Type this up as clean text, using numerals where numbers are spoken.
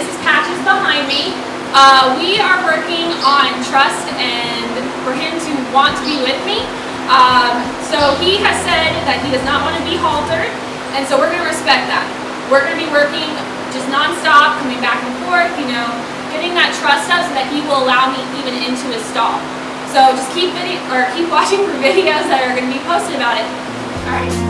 this is Patches behind me. We are working on trust and for him to want to be with me. So he has said that he does not want to be haltered, and so we're going to respect that. We're going to be working just non-stop, coming back and forth, getting that trust up so that he will allow me even into his stall. So just keep watching for videos that are going to be posted about it. All right.